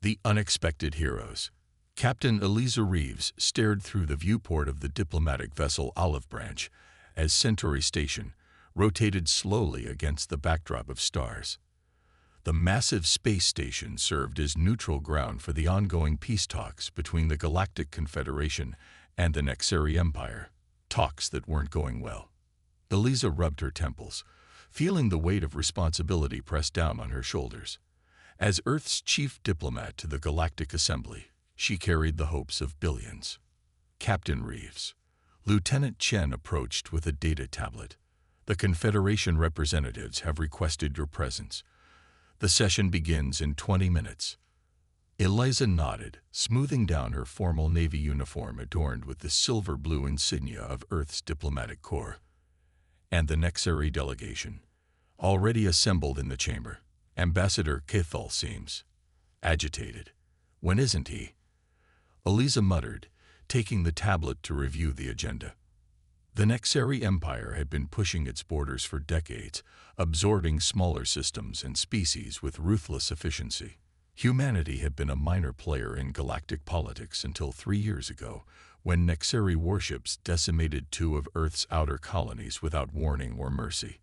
The unexpected heroes. Captain Eliza Reeves stared through the viewport of the diplomatic vessel Olive Branch as Centauri Station rotated slowly against the backdrop of stars. The massive space station served as neutral ground for the ongoing peace talks between the Galactic Confederation and the Nexari Empire, talks that weren't going well. Eliza rubbed her temples, feeling the weight of responsibility press down on her shoulders. As Earth's chief diplomat to the Galactic Assembly, she carried the hopes of billions. Captain Reeves. Lieutenant Chen approached with a data tablet. The Confederation representatives have requested your presence. The session begins in 20 minutes. Eliza nodded, smoothing down her formal Navy uniform adorned with the silver-blue insignia of Earth's diplomatic corps. And the Nexari delegation, already assembled in the chamber. Ambassador Cathal seems agitated. When isn't he? Eliza muttered, taking the tablet to review the agenda. The Nexari Empire had been pushing its borders for decades, absorbing smaller systems and species with ruthless efficiency. Humanity had been a minor player in galactic politics until 3 years ago, when Nexari warships decimated 2 of Earth's outer colonies without warning or mercy.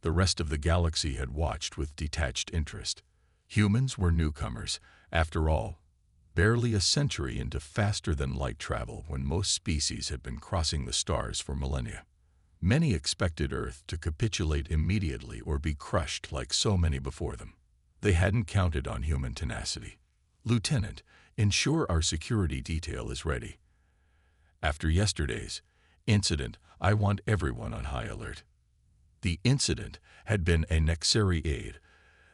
The rest of the galaxy had watched with detached interest. Humans were newcomers, after all, barely a century into faster-than-light travel when most species had been crossing the stars for millennia. Many expected Earth to capitulate immediately or be crushed like so many before them. They hadn't counted on human tenacity. Lieutenant, ensure our security detail is ready. After yesterday's incident, I want everyone on high alert. The incident had been a Nexari aide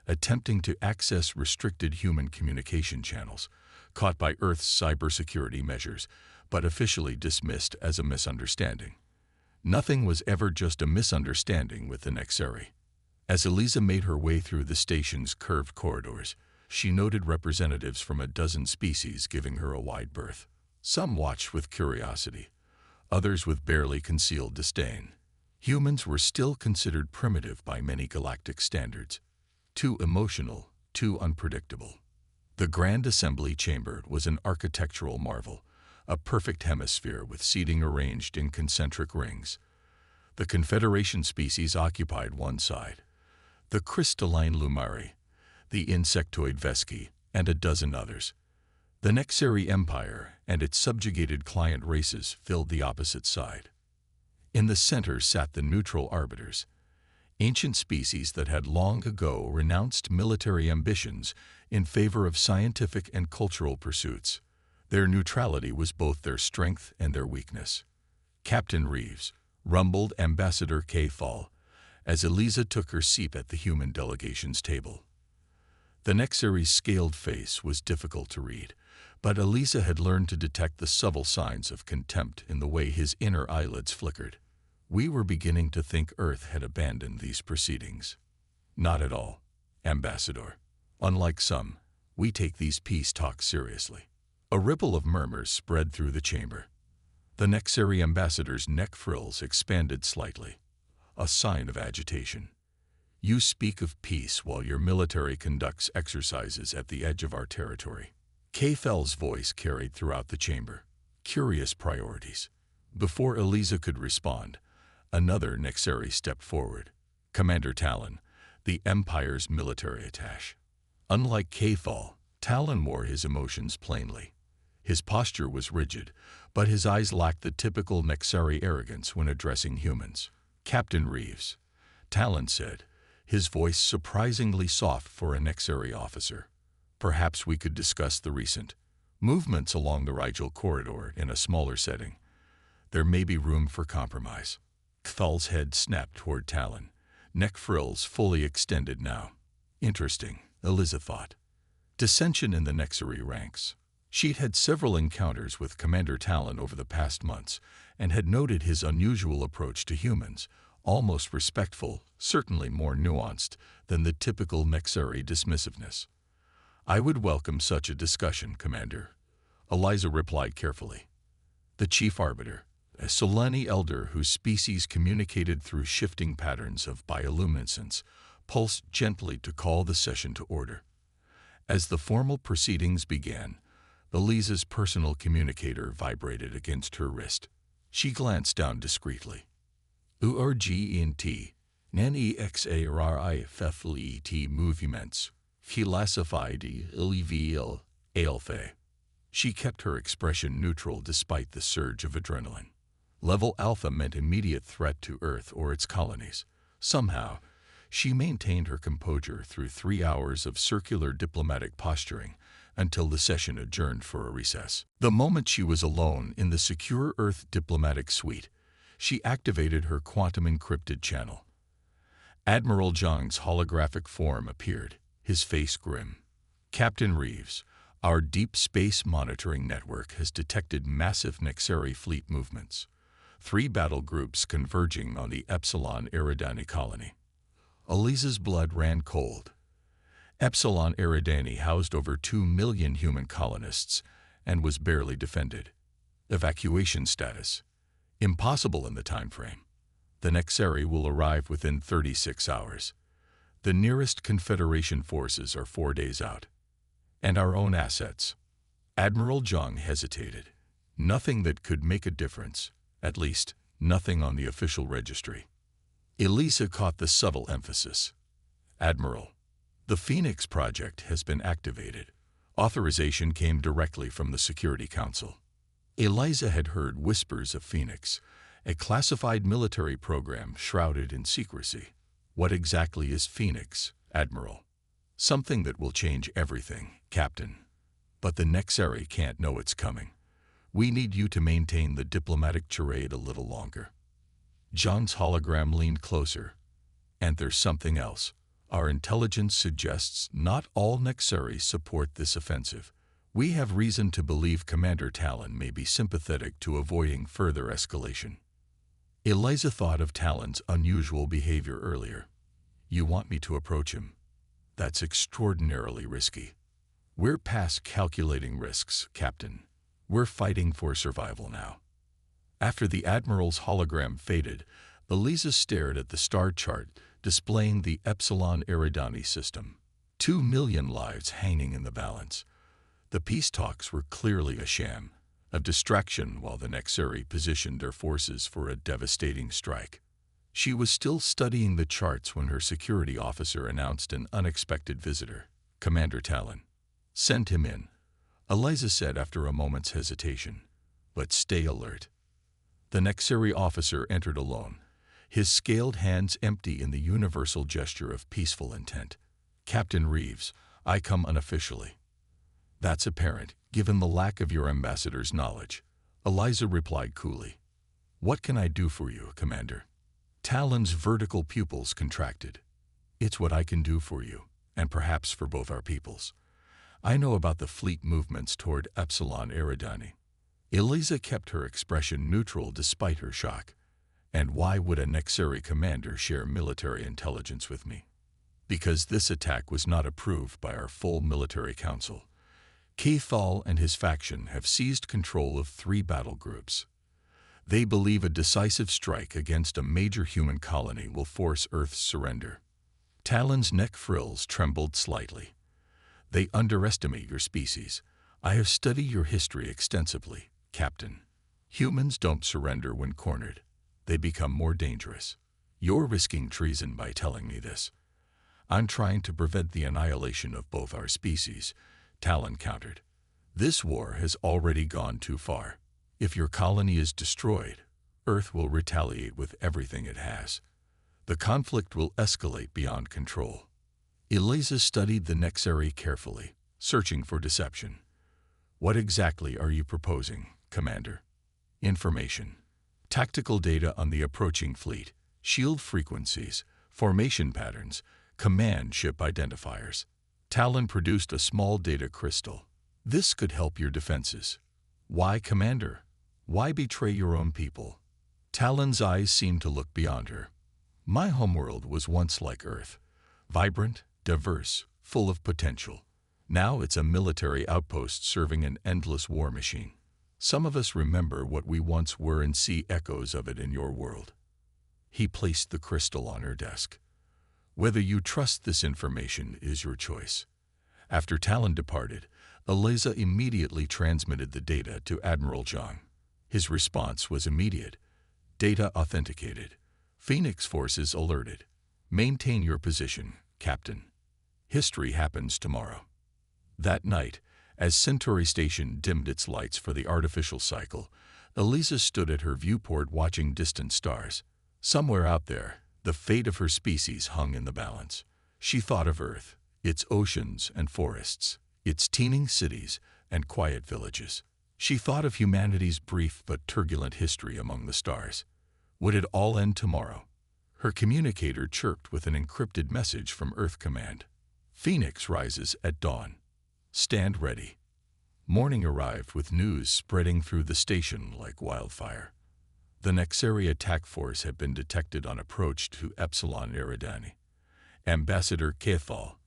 attempting to access restricted human communication channels, caught by Earth's cybersecurity measures, but officially dismissed as a misunderstanding. Nothing was ever just a misunderstanding with the Nexari. As Eliza made her way through the station's curved corridors, she noted representatives from a dozen species giving her a wide berth. Some watched with curiosity, others with barely concealed disdain. Humans were still considered primitive by many galactic standards. Too emotional, too unpredictable. The Grand Assembly Chamber was an architectural marvel, a perfect hemisphere with seating arranged in concentric rings. The Confederation species occupied one side. The crystalline Lumari, the insectoid Vesci, and a dozen others. The Nexari Empire and its subjugated client races filled the opposite side. In the center sat the neutral arbiters, ancient species that had long ago renounced military ambitions in favor of scientific and cultural pursuits. Their neutrality was both their strength and their weakness. Captain Reeves, rumbled Ambassador Cathal, as Eliza took her seat at the human delegation's table. The Nexari's scaled face was difficult to read, but Eliza had learned to detect the subtle signs of contempt in the way his inner eyelids flickered. We were beginning to think Earth had abandoned these proceedings. Not at all, Ambassador. Unlike some, we take these peace talks seriously. A ripple of murmurs spread through the chamber. The Nexari ambassador's neck frills expanded slightly, a sign of agitation. You speak of peace while your military conducts exercises at the edge of our territory. Cathal's voice carried throughout the chamber. Curious priorities. Before Eliza could respond, another Nexari stepped forward. Commander Talon, the Empire's military attaché. Unlike Cathal, Talon wore his emotions plainly. His posture was rigid, but his eyes lacked the typical Nexari arrogance when addressing humans. Captain Reeves, Talon said, his voice surprisingly soft for a Nexari officer. Perhaps we could discuss the recent movements along the Rigel corridor in a smaller setting. There may be room for compromise. Cathal's head snapped toward Talon, neck frills fully extended now. Interesting, Eliza thought. Dissension in the Nexari ranks. She'd had several encounters with Commander Talon over the past months and had noted his unusual approach to humans, almost respectful, certainly more nuanced than the typical Nexari dismissiveness. I would welcome such a discussion, Commander, Eliza replied carefully. The Chief Arbiter, a Solani elder whose species communicated through shifting patterns of bioluminescence, pulsed gently to call the session to order. As the formal proceedings began, Eliza's personal communicator vibrated against her wrist. She glanced down discreetly. Urgent, nan exarifet movements, philosophy illivial, alpha. She kept her expression neutral despite the surge of adrenaline. Level Alpha meant immediate threat to Earth or its colonies. Somehow, she maintained her composure through 3 hours of circular diplomatic posturing until the session adjourned for a recess. The moment she was alone in the secure Earth diplomatic suite, she activated her quantum-encrypted channel. Admiral Zhang's holographic form appeared, his face grim. Captain Reeves, our deep space monitoring network has detected massive Nexari fleet movements. 3 battle groups converging on the Epsilon Eridani colony. Eliza's blood ran cold. Epsilon Eridani housed over 2 million human colonists and was barely defended. Evacuation status: impossible in the time frame. The Nexari will arrive within 36 hours. The nearest Confederation forces are 4 days out. And our own assets. Admiral Zhang hesitated. Nothing that could make a difference, at least nothing on the official registry. Eliza caught the subtle emphasis. Admiral, the Phoenix Project has been activated. Authorization came directly from the Security Council. Eliza had heard whispers of Phoenix, a classified military program shrouded in secrecy. What exactly is Phoenix, Admiral? Something that will change everything, Captain. But the Nexari can't know it's coming. We need you to maintain the diplomatic charade a little longer. John's hologram leaned closer. And there's something else. Our intelligence suggests not all Nexari support this offensive. We have reason to believe Commander Talon may be sympathetic to avoiding further escalation. Eliza thought of Talon's unusual behavior earlier. You want me to approach him? That's extraordinarily risky. We're past calculating risks, Captain. We're fighting for survival now. After the Admiral's hologram faded, Eliza stared at the star chart displaying the Epsilon Eridani system. 2 million lives hanging in the balance. The peace talks were clearly a sham, a distraction while the Nexari positioned their forces for a devastating strike. She was still studying the charts when her security officer announced an unexpected visitor, Commander Talon. Send him in, Eliza said after a moment's hesitation. But stay alert. The Nexari officer entered alone, his scaled hands empty in the universal gesture of peaceful intent. Captain Reeves, I come unofficially. That's apparent, given the lack of your ambassador's knowledge. Eliza replied coolly. What can I do for you, Commander? Talon's vertical pupils contracted. It's what I can do for you, and perhaps for both our peoples. I know about the fleet movements toward Epsilon Eridani. Eliza kept her expression neutral despite her shock. And why would a Nexari commander share military intelligence with me? Because this attack was not approved by our full military council. Cathal and his faction have seized control of 3 battle groups. They believe a decisive strike against a major human colony will force Earth's surrender. Talon's neck frills trembled slightly. They underestimate your species. I have studied your history extensively, Captain. Humans don't surrender when cornered. They become more dangerous. You're risking treason by telling me this. I'm trying to prevent the annihilation of both our species, Talon countered. This war has already gone too far. If your colony is destroyed, Earth will retaliate with everything it has. The conflict will escalate beyond control. Eliza studied the Nexari carefully, searching for deception. What exactly are you proposing, Commander? Information. Tactical data on the approaching fleet, shield frequencies, formation patterns, command ship identifiers. Talon produced a small data crystal. This could help your defenses. Why, Commander? Why betray your own people? Talon's eyes seemed to look beyond her. My homeworld was once like Earth, vibrant, diverse, full of potential. Now it's a military outpost serving an endless war machine. Some of us remember what we once were and see echoes of it in your world. He placed the crystal on her desk. Whether you trust this information is your choice. After Talon departed, Eliza immediately transmitted the data to Admiral Zhang. His response was immediate. Data authenticated. Phoenix forces alerted. Maintain your position, Captain. History happens tomorrow. That night, as Centauri Station dimmed its lights for the artificial cycle, Eliza stood at her viewport watching distant stars. Somewhere out there, the fate of her species hung in the balance. She thought of Earth, its oceans and forests, its teeming cities and quiet villages. She thought of humanity's brief but turbulent history among the stars. Would it all end tomorrow? Her communicator chirped with an encrypted message from Earth Command. Phoenix rises at dawn. Stand ready. Morning arrived with news spreading through the station like wildfire. The Nexari attack force had been detected on approach to Epsilon Eridani. Ambassador Cathal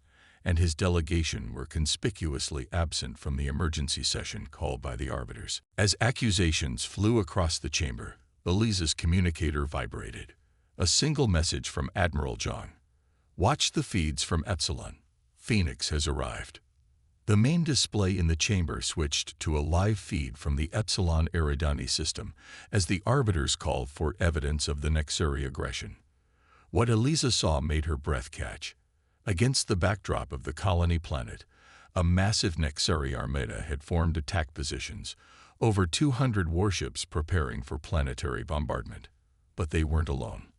and his delegation were conspicuously absent from the emergency session called by the arbiters. As accusations flew across the chamber, Eliza's communicator vibrated. A single message from Admiral Zhang. Watch the feeds from Epsilon. Phoenix has arrived. The main display in the chamber switched to a live feed from the Epsilon Eridani system as the arbiters called for evidence of the Nexari aggression. What Eliza saw made her breath catch. Against the backdrop of the colony planet, a massive Nexari armada had formed attack positions, over 200 warships preparing for planetary bombardment. But they weren't alone.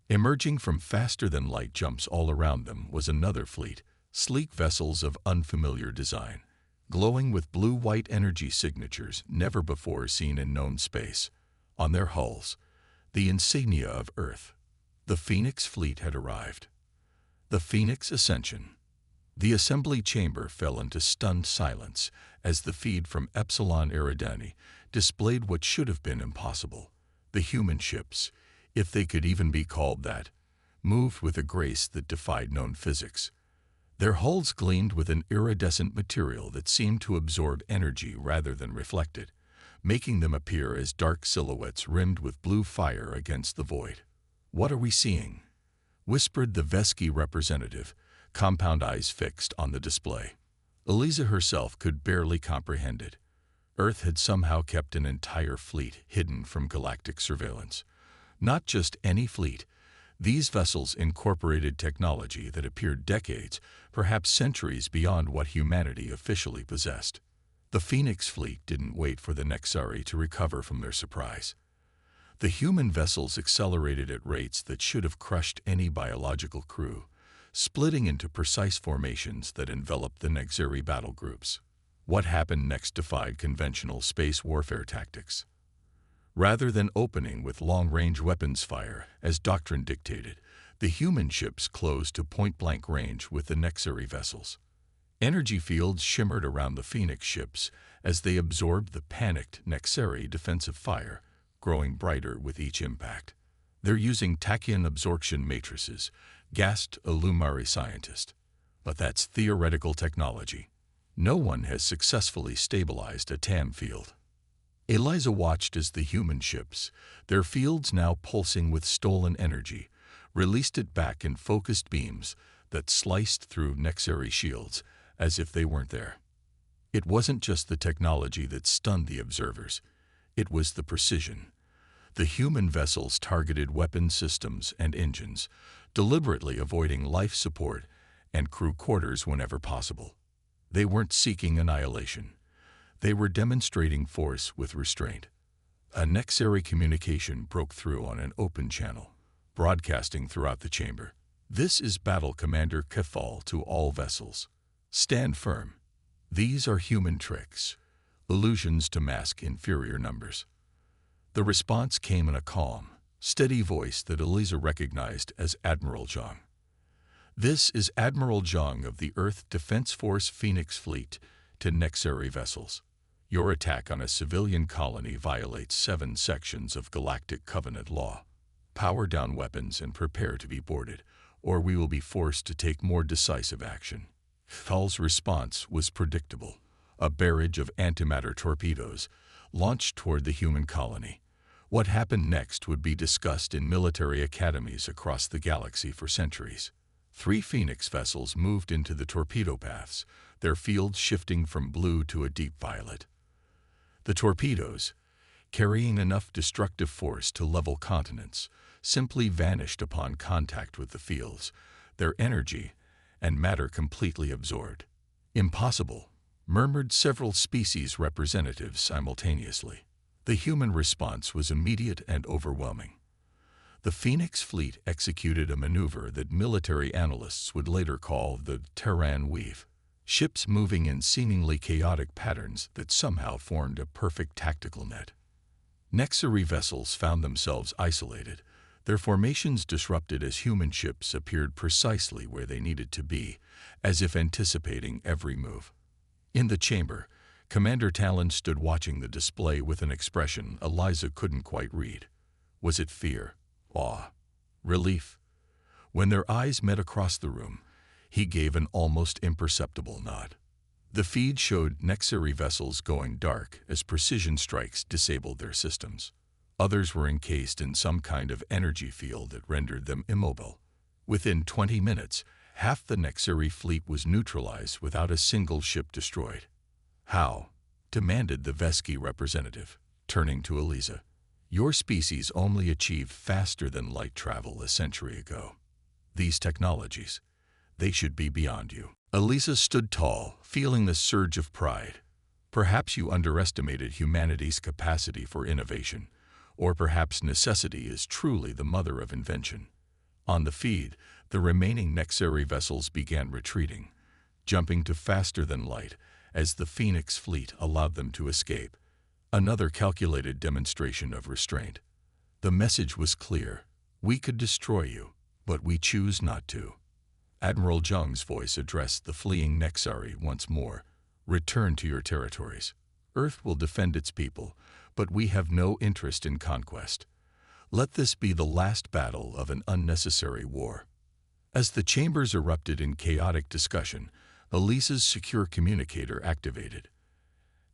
Emerging from faster-than-light jumps all around them was another fleet, sleek vessels of unfamiliar design, glowing with blue-white energy signatures never before seen in known space. On their hulls, the insignia of Earth. The Phoenix fleet had arrived. The Phoenix Ascension. The assembly chamber fell into stunned silence as the feed from Epsilon Eridani displayed what should have been impossible. The human ships, if they could even be called that, moved with a grace that defied known physics. Their hulls gleamed with an iridescent material that seemed to absorb energy rather than reflect it, making them appear as dark silhouettes rimmed with blue fire against the void. "What are we seeing?" whispered the Vesky representative, compound eyes fixed on the display. Eliza herself could barely comprehend it. Earth had somehow kept an entire fleet hidden from galactic surveillance. Not just any fleet. These vessels incorporated technology that appeared decades, perhaps centuries beyond what humanity officially possessed. The Phoenix fleet didn't wait for the Nexari to recover from their surprise. The human vessels accelerated at rates that should have crushed any biological crew, splitting into precise formations that enveloped the Nexari battle groups. What happened next defied conventional space warfare tactics. Rather than opening with long-range weapons fire, as doctrine dictated, the human ships closed to point-blank range with the Nexari vessels. Energy fields shimmered around the Phoenix ships as they absorbed the panicked Nexari defensive fire, growing brighter with each impact. "They're using tachyon absorption matrices," gasped a Lumari scientist. "But that's theoretical technology. No one has successfully stabilized a TAM field." Eliza watched as the human ships, their fields now pulsing with stolen energy, released it back in focused beams that sliced through Nexari shields as if they weren't there. It wasn't just the technology that stunned the observers. It was the precision. The human vessels targeted weapon systems and engines, deliberately avoiding life support and crew quarters whenever possible. They weren't seeking annihilation. They were demonstrating force with restraint. A Nexari communication broke through on an open channel, broadcasting throughout the chamber. "This is Battle Commander Cathal to all vessels. Stand firm. These are human tricks, illusions to mask inferior numbers." The response came in a calm, steady voice that Eliza recognized as Admiral Zhang. "This is Admiral Zhang of the Earth Defense Force Phoenix Fleet to Nexari vessels. Your attack on a civilian colony violates 7 sections of Galactic Covenant law. Power down weapons and prepare to be boarded, or we will be forced to take more decisive action." Thal's response was predictable. A barrage of antimatter torpedoes launched toward the human colony. What happened next would be discussed in military academies across the galaxy for centuries. 3 Phoenix vessels moved into the torpedo paths, their fields shifting from blue to a deep violet. The torpedoes, carrying enough destructive force to level continents, simply vanished upon contact with the fields, their energy and matter completely absorbed. "Impossible," murmured several species representatives simultaneously. The human response was immediate and overwhelming. The Phoenix fleet executed a maneuver that military analysts would later call the Terran Weave, ships moving in seemingly chaotic patterns that somehow formed a perfect tactical net. Nexari vessels found themselves isolated, their formations disrupted as human ships appeared precisely where they needed to be, as if anticipating every move. In the chamber, Commander Talon stood watching the display with an expression Eliza couldn't quite read. Was it fear, awe, relief? When their eyes met across the room, he gave an almost imperceptible nod. The feed showed Nexari vessels going dark as precision strikes disabled their systems. Others were encased in some kind of energy field that rendered them immobile. Within 20 minutes, half the Nexari fleet was neutralized without a single ship destroyed. "How?" demanded the Vesky representative, turning to Eliza. "Your species only achieved faster-than-light travel a century ago. These technologies, they should be beyond you." Eliza stood tall, feeling the surge of pride. "Perhaps you underestimated humanity's capacity for innovation, or perhaps necessity is truly the mother of invention." On the feed, the remaining Nexari vessels began retreating, jumping to faster-than-light as the Phoenix fleet allowed them to escape. Another calculated demonstration of restraint. The message was clear. "We could destroy you, but we choose not to." Admiral Zhang's voice addressed the fleeing Nexari once more. "Return to your territories. Earth will defend its people, but we have no interest in conquest. Let this be the last battle of an unnecessary war." As the chambers erupted in chaotic discussion, Elisa's secure communicator activated.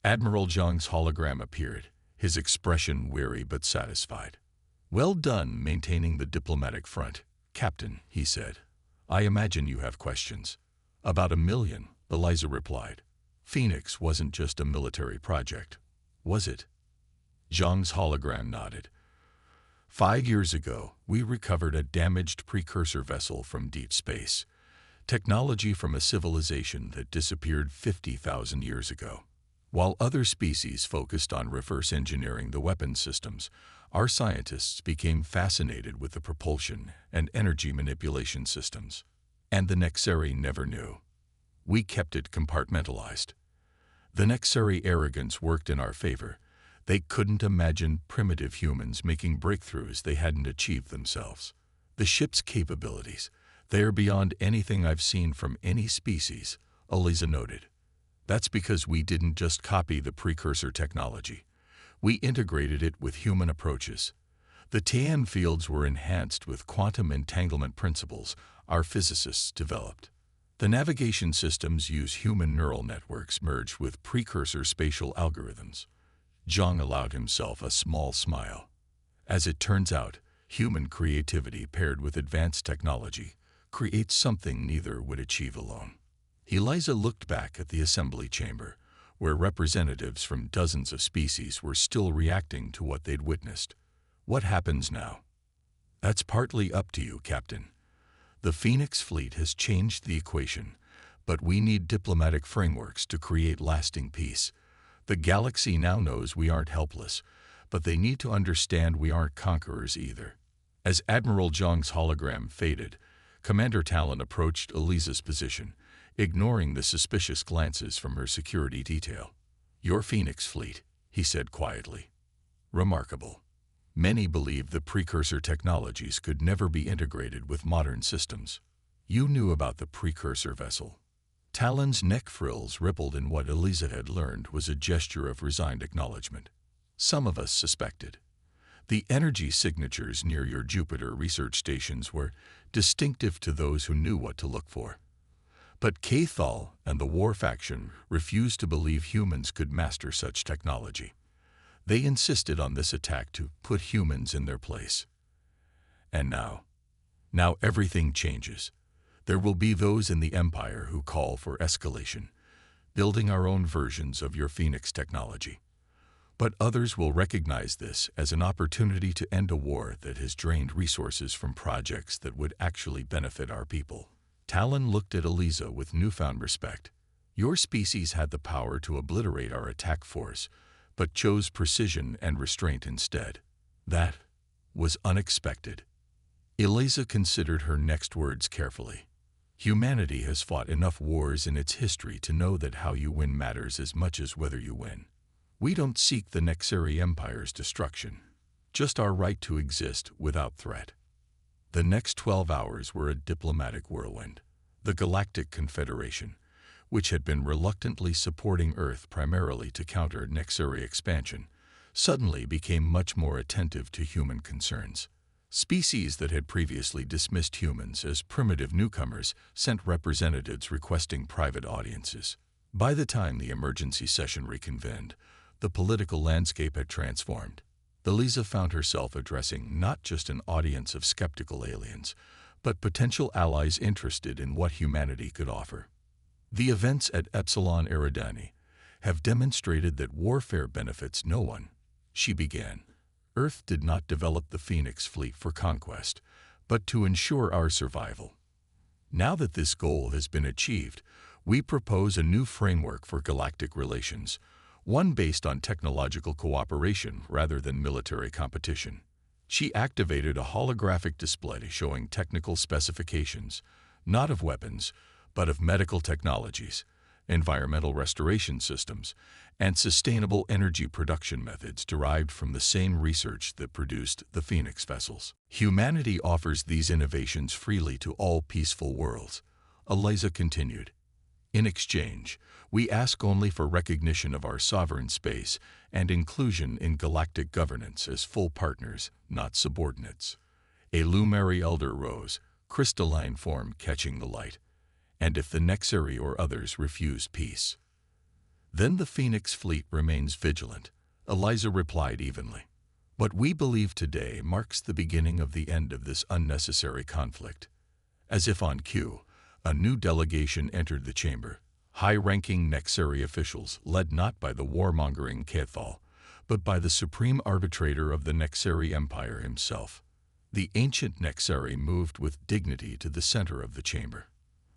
Admiral Zhang's hologram appeared, his expression weary but satisfied. "Well done maintaining the diplomatic front, Captain," he said. "I imagine you have questions." "About 1,000,000, Eliza replied. "Phoenix wasn't just a military project, was it?" Zhang's hologram nodded. 5 years ago, we recovered a damaged precursor vessel from deep space, technology from a civilization that disappeared 50,000 years ago. While other species focused on reverse engineering the weapon systems, our scientists became fascinated with the propulsion and energy manipulation systems. And the Nexari never knew. We kept it compartmentalized. The Nexari arrogance worked in our favor. They couldn't imagine primitive humans making breakthroughs they hadn't achieved themselves. The ship's capabilities, they are beyond anything I've seen from any species, Eliza noted. That's because we didn't just copy the precursor technology. We integrated it with human approaches. The TN fields were enhanced with quantum entanglement principles our physicists developed. The navigation systems use human neural networks merged with precursor spatial algorithms. Zhang allowed himself a small smile. As it turns out, human creativity paired with advanced technology creates something neither would achieve alone. Eliza looked back at the assembly chamber, where representatives from dozens of species were still reacting to what they'd witnessed. What happens now? That's partly up to you, Captain. The Phoenix fleet has changed the equation, but we need diplomatic frameworks to create lasting peace. The galaxy now knows we aren't helpless, but they need to understand we aren't conquerors either. As Admiral Zhang's hologram faded, Commander Talon approached Eliza's position, ignoring the suspicious glances from her security detail. "Your Phoenix fleet," he said quietly. "Remarkable. Many believed the precursor technologies could never be integrated with modern systems. You knew about the precursor vessel." Talon's neck frills rippled in what Eliza had learned was a gesture of resigned acknowledgement. "Some of us suspected. The energy signatures near your Jupiter research stations were distinctive to those who knew what to look for. But Cathal and the war faction refused to believe humans could master such technology. They insisted on this attack to put humans in their place. And now everything changes. There will be those in the Empire who call for escalation, building our own versions of your Phoenix technology. But others will recognize this as an opportunity to end a war that has drained resources from projects that would actually benefit our people. Talon looked at Eliza with newfound respect. Your species had the power to obliterate our attack force, but chose precision and restraint instead. That was unexpected. Eliza considered her next words carefully. Humanity has fought enough wars in its history to know that how you win matters as much as whether you win. We don't seek the Nexari Empire's destruction, just our right to exist without threat. The next 12 hours were a diplomatic whirlwind. The Galactic Confederation, which had been reluctantly supporting Earth primarily to counter Nexari expansion, suddenly became much more attentive to human concerns. Species that had previously dismissed humans as primitive newcomers sent representatives requesting private audiences. By the time the emergency session reconvened, the political landscape had transformed. Eliza found herself addressing not just an audience of skeptical aliens, but potential allies interested in what humanity could offer. The events at Epsilon Eridani have demonstrated that warfare benefits no one, she began. Earth did not develop the Phoenix fleet for conquest, but to ensure our survival. Now that this goal has been achieved, we propose a new framework for galactic relations, one based on technological cooperation rather than military competition. She activated a holographic display showing technical specifications, not of weapons, but of medical technologies, environmental restoration systems, and sustainable energy production methods derived from the same research that produced the Phoenix vessels. Humanity offers these innovations freely to all peaceful worlds, Eliza continued. In exchange, we ask only for recognition of our sovereign space and inclusion in galactic governance as full partners, not subordinates. A Lumari elder rose, crystalline form catching the light. And if the Nexari or others refuse peace, then the Phoenix fleet remains vigilant, Eliza replied evenly. What we believe today marks the beginning of the end of this unnecessary conflict. As if on cue, a new delegation entered the chamber. High-ranking Nexari officials, led not by the warmongering Cathal, but by the supreme arbitrator of the Nexari Empire himself. The ancient Nexari moved with dignity to the center of the chamber.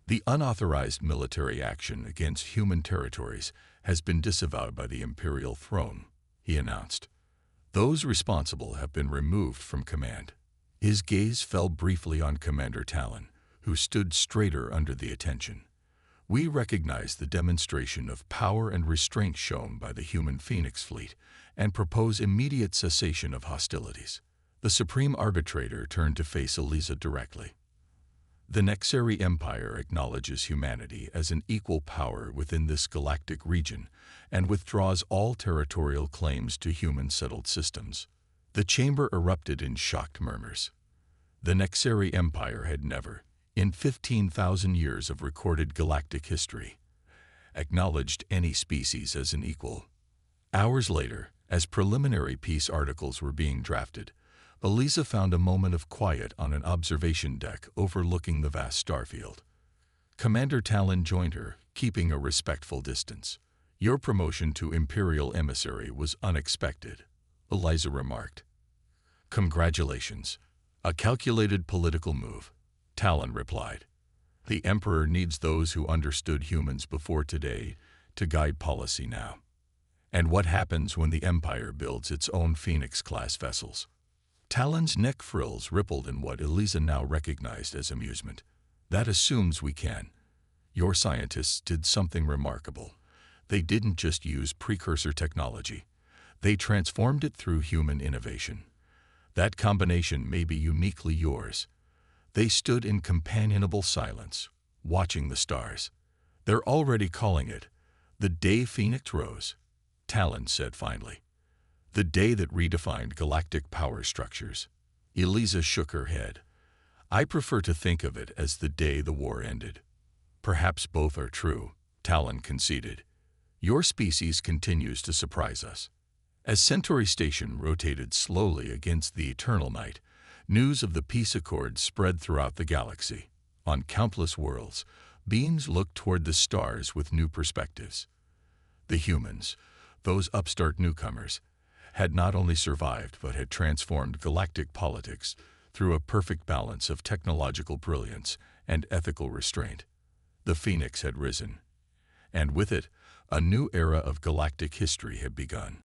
The unauthorized military action against human territories has been disavowed by the Imperial throne, he announced. Those responsible have been removed from command. His gaze fell briefly on Commander Talon, who stood straighter under the attention. We recognize the demonstration of power and restraint shown by the human Phoenix fleet and propose immediate cessation of hostilities. The Supreme Arbitrator turned to face Eliza directly. The Nexari Empire acknowledges humanity as an equal power within this galactic region and withdraws all territorial claims to human-settled systems. The chamber erupted in shocked murmurs. The Nexari Empire had never, in 15,000 years of recorded galactic history, acknowledged any species as an equal. Hours later, as preliminary peace articles were being drafted, Eliza found a moment of quiet on an observation deck overlooking the vast starfield. Commander Talon joined her, keeping a respectful distance. Your promotion to Imperial Emissary was unexpected, Eliza remarked. Congratulations. A calculated political move, Talon replied. The Emperor needs those who understood humans before today to guide policy now. And what happens when the Empire builds its own Phoenix-class vessels? Talon's neck frills rippled in what Eliza now recognized as amusement. That assumes we can. Your scientists did something remarkable. They didn't just use precursor technology. They transformed it through human innovation. That combination may be uniquely yours. They stood in companionable silence, watching the stars. They're already calling it the day Phoenix rose, Talon said finally. The day that redefined galactic power structures. Eliza shook her head. I prefer to think of it as the day the war ended. Perhaps both are true, Talon conceded. Your species continues to surprise us. As Centauri Station rotated slowly against the eternal night, news of the peace accord spread throughout the galaxy. On countless worlds, Beings looked toward the stars with new perspectives. The humans, those upstart newcomers, had not only survived but had transformed galactic politics through a perfect balance of technological brilliance and ethical restraint. The phoenix had risen, and with it, a new era of galactic history had begun.